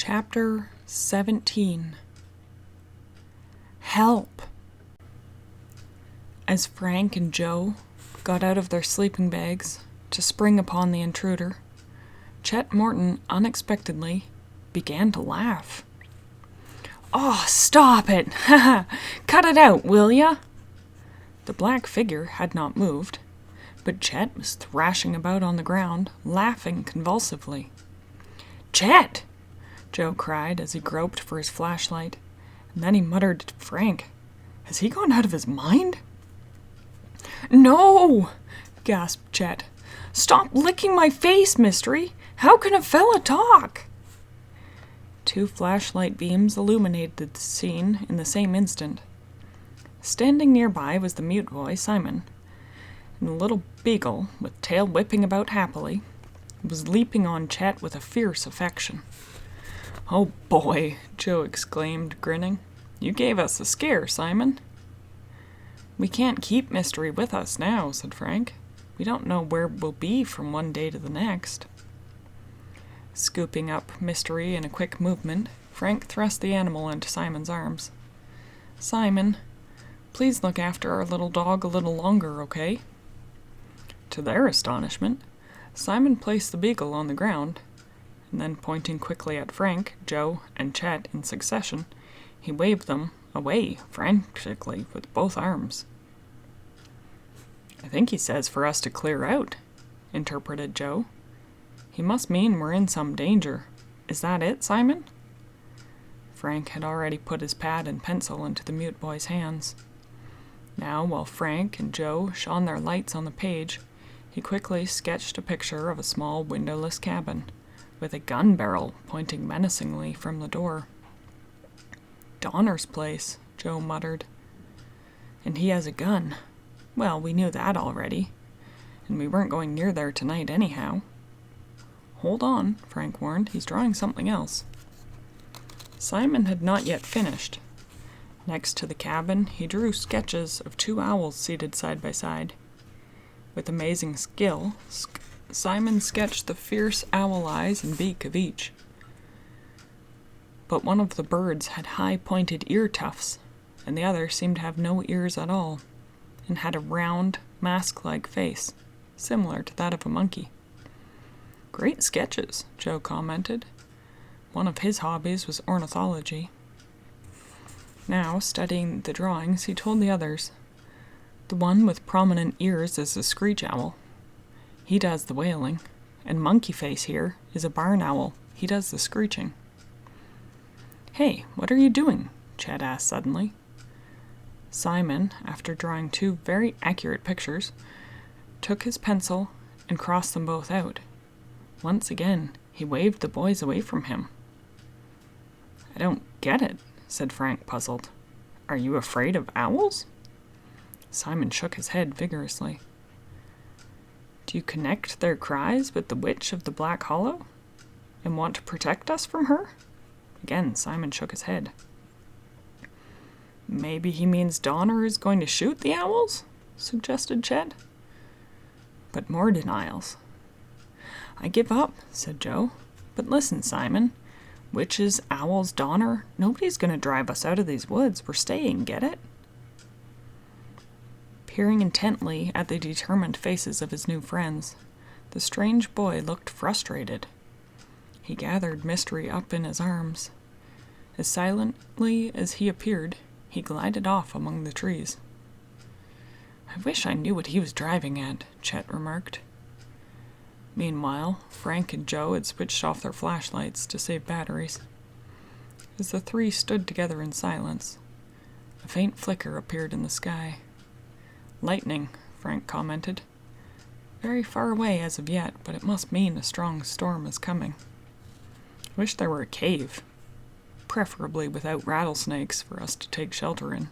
Chapter 17. Help! As Frank and Joe got out of their sleeping bags to spring upon the intruder, Chet Morton unexpectedly began to laugh. "Oh, stop it! Ha! Cut it out, will ya?" The black figure had not moved, but Chet was thrashing about on the ground, laughing convulsively. "Chet!" Joe cried as he groped for his flashlight, and then he muttered to Frank, "Has he gone out of his mind?" "No!" gasped Chet. "Stop licking my face, Mystery! How can a fella talk?" Two flashlight beams illuminated the scene in the same instant. Standing nearby was the mute boy, Simon, and the little beagle, with tail whipping about happily, was leaping on Chet with a fierce affection. "Oh boy," Joe exclaimed, grinning. "You gave us a scare, Simon." "We can't keep Mystery with us now," said Frank. "We don't know where we'll be from one day to the next." Scooping up Mystery in a quick movement, Frank thrust the animal into Simon's arms. "Simon, please look after our little dog a little longer, okay?" To their astonishment, Simon placed the beagle on the ground, and then pointing quickly at Frank, Joe, and Chet in succession, he waved them away frantically with both arms. "I think he says for us to clear out," interpreted Joe. "He must mean we're in some danger. Is that it, Simon?" Frank had already put his pad and pencil into the mute boy's hands. Now, while Frank and Joe shone their lights on the page, he quickly sketched a picture of a small windowless cabin, with a gun barrel pointing menacingly from the door. "Donner's place," Joe muttered. "And he has a gun. Well, we knew that already, and we weren't going near there tonight anyhow." "Hold on," Frank warned. "He's drawing something else." Simon had not yet finished. Next to the cabin, he drew sketches of two owls seated side by side. With amazing skill, Simon sketched the fierce owl eyes and beak of each. But one of the birds had high pointed ear tufts, and the other seemed to have no ears at all, and had a round, mask-like face, similar to that of a monkey. "Great sketches," Joe commented. One of his hobbies was ornithology. Now, studying the drawings, he told the others, "The one with prominent ears is a screech owl. He does the wailing, and Monkey Face here is a barn owl. He does the screeching." "Hey, what are you doing?" Chet asked suddenly. Simon, after drawing two very accurate pictures, took his pencil and crossed them both out. Once again, he waved the boys away from him. "I don't get it," said Frank, puzzled. "Are you afraid of owls?" Simon shook his head vigorously. "Do you connect their cries with the witch of the Black Hollow, and want to protect us from her?" Again, Simon shook his head. "Maybe he means Donner is going to shoot the owls?" suggested Chet. But more denials. "I give up," said Joe. "But listen, Simon. Witches, owls, Donner, nobody's going to drive us out of these woods. We're staying, get it?" Peering intently at the determined faces of his new friends, the strange boy looked frustrated. He gathered Mystery up in his arms. As silently as he appeared, he glided off among the trees. "I wish I knew what he was driving at," Chet remarked. Meanwhile, Frank and Joe had switched off their flashlights to save batteries. As the three stood together in silence, a faint flicker appeared in the sky. "Lightning," Frank commented. "Very far away as of yet, but it must mean a strong storm is coming. Wish there were a cave, preferably without rattlesnakes for us to take shelter in."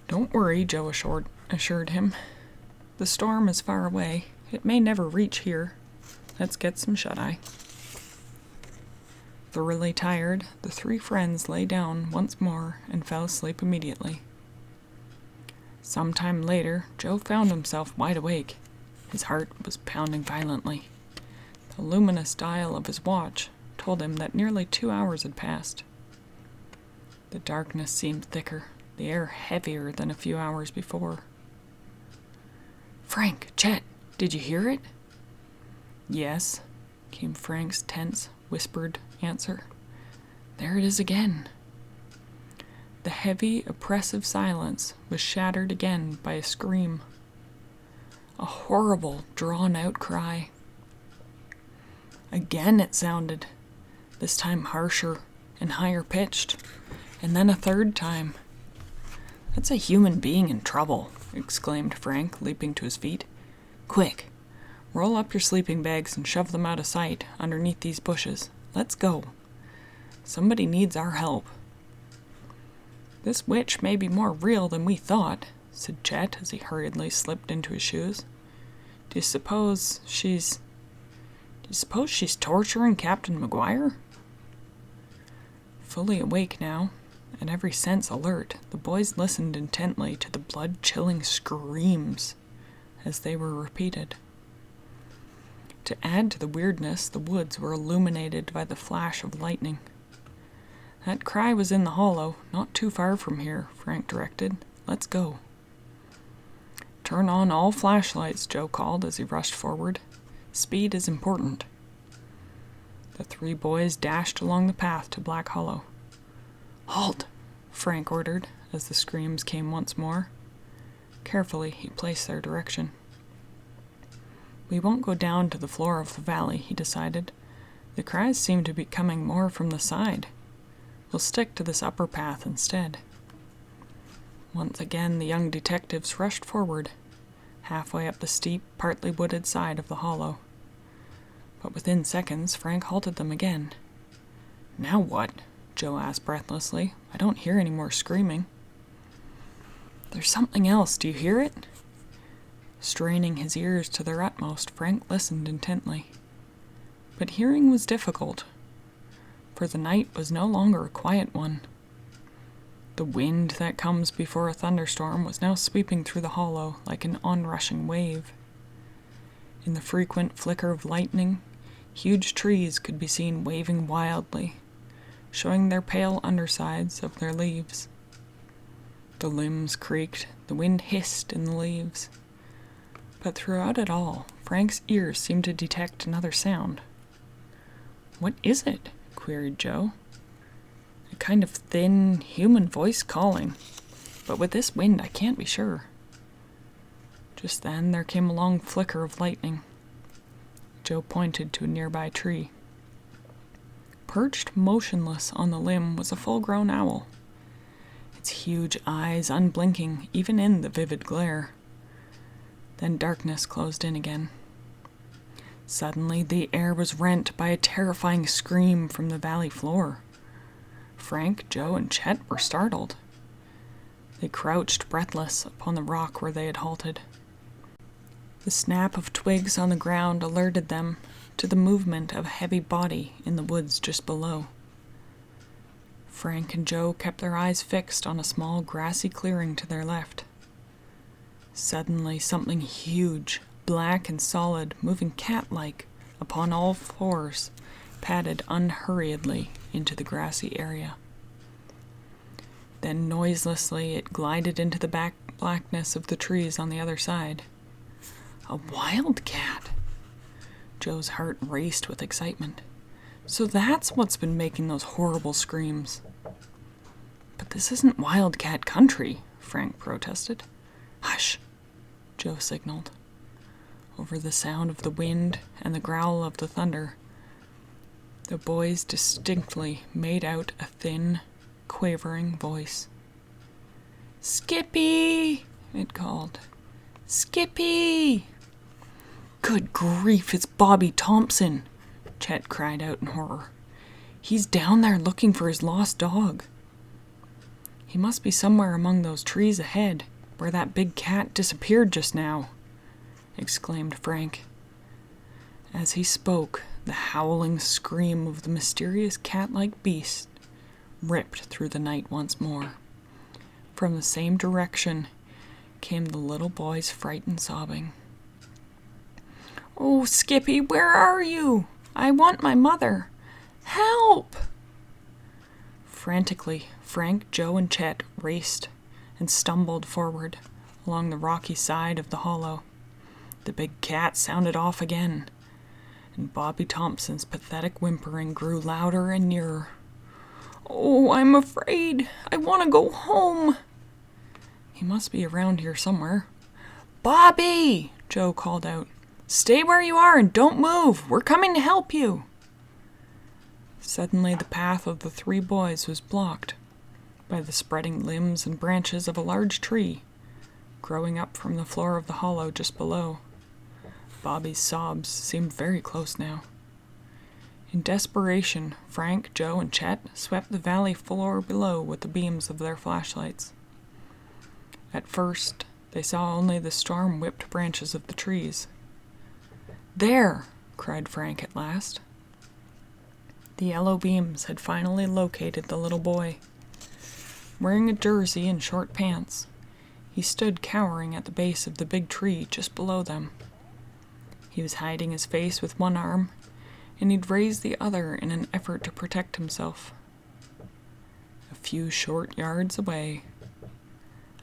"Don't worry," Joe assured him. "The storm is far away. It may never reach here. Let's get some shut-eye." Thoroughly tired, the three friends lay down once more and fell asleep immediately. Some time later, Joe found himself wide awake. His heart was pounding violently. The luminous dial of his watch told him that nearly 2 hours had passed. The darkness seemed thicker, the air heavier than a few hours before. "Frank, Chet, did you hear it?" "Yes," came Frank's tense, whispered answer. "There it is again." The heavy, oppressive silence was shattered again by a scream. A horrible, drawn-out cry. Again it sounded, this time harsher and higher-pitched, and then a third time. "That's a human being in trouble," exclaimed Frank, leaping to his feet. "Quick, roll up your sleeping bags and shove them out of sight underneath these bushes. Let's go. Somebody needs our help." "This witch may be more real than we thought," said Chet as he hurriedly slipped into his shoes. Do you suppose she's torturing Captain McGuire?" Fully awake now, and every sense alert, the boys listened intently to the blood-chilling screams as they were repeated. To add to the weirdness, the woods were illuminated by the flash of lightning. "That cry was in the hollow, not too far from here," Frank directed. "Let's go." "Turn on all flashlights," Joe called as he rushed forward. "Speed is important." The 3 boys dashed along the path to Black Hollow. "Halt!" Frank ordered as the screams came once more. Carefully, he placed their direction. "We won't go down to the floor of the valley," he decided. "The cries seem to be coming more from the side. We'll stick to this upper path instead." Once again the young detectives rushed forward, halfway up the steep, partly wooded side of the hollow. But within seconds, Frank halted them again. "Now what?" Joe asked breathlessly. "I don't hear any more screaming." "There's something else. Do you hear it?" Straining his ears to their utmost, Frank listened intently. But hearing was difficult, for the night was no longer a quiet one. The wind that comes before a thunderstorm was now sweeping through the hollow like an onrushing wave. In the frequent flicker of lightning, huge trees could be seen waving wildly, showing their pale undersides of their leaves. The limbs creaked, the wind hissed in the leaves. But throughout it all, Frank's ears seemed to detect another sound. "What is it?" queried Joe. "A kind of thin, human voice calling. But with this wind, I can't be sure." Just then, there came a long flicker of lightning. Joe pointed to a nearby tree. Perched motionless on the limb was a full-grown owl, its huge eyes unblinking even in the vivid glare. Then darkness closed in again. Suddenly, the air was rent by a terrifying scream from the valley floor. Frank, Joe, and Chet were startled. They crouched breathless upon the rock where they had halted. The snap of twigs on the ground alerted them to the movement of a heavy body in the woods just below. Frank and Joe kept their eyes fixed on a small grassy clearing to their left. Suddenly, something huge, black and solid, moving cat-like upon all fours, padded unhurriedly into the grassy area. Then noiselessly it glided into the blackness of the trees on the other side. A wildcat! Joe's heart raced with excitement. So that's what's been making those horrible screams. "But this isn't wildcat country," Frank protested. "Hush," Joe signaled. Over the sound of the wind and the growl of the thunder, the boys distinctly made out a thin, quavering voice. "Skippy!" it called. "Skippy!" "Good grief, it's Bobby Thompson!" Chet cried out in horror. "He's down there looking for his lost dog." "He must be somewhere among those trees ahead, where that big cat disappeared just now," exclaimed Frank. As he spoke, the howling scream of the mysterious cat-like beast ripped through the night once more. From the same direction came the little boy's frightened sobbing. "Oh, Skippy, where are you? I want my mother. Help! Frantically, Frank, Joe, and Chet raced and stumbled forward along the rocky side of the hollow. The big cat sounded off again, and Bobby Thompson's pathetic whimpering grew louder and nearer. "Oh, I'm afraid. I want to go home." "He must be around here somewhere." "Bobby!" Joe called out. "Stay where you are and don't move. We're coming to help you." Suddenly the path of the three boys was blocked by the spreading limbs and branches of a large tree growing up from the floor of the hollow just below. Bobby's sobs seemed very close now. In desperation, Frank, Joe, and Chet swept the valley floor below with the beams of their flashlights. At first, they saw only the storm-whipped branches of the trees. "There!" cried Frank at last. The yellow beams had finally located the little boy. Wearing a jersey and short pants, he stood cowering at the base of the big tree just below them. He was hiding his face with one arm, and he'd raised the other in an effort to protect himself. A few short yards away,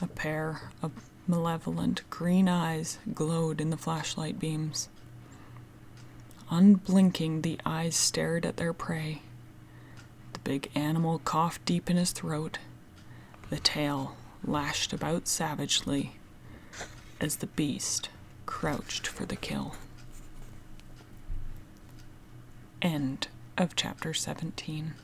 a pair of malevolent green eyes glowed in the flashlight beams. Unblinking, the eyes stared at their prey. The big animal coughed deep in his throat. The tail lashed about savagely as the beast crouched for the kill. End of chapter 17.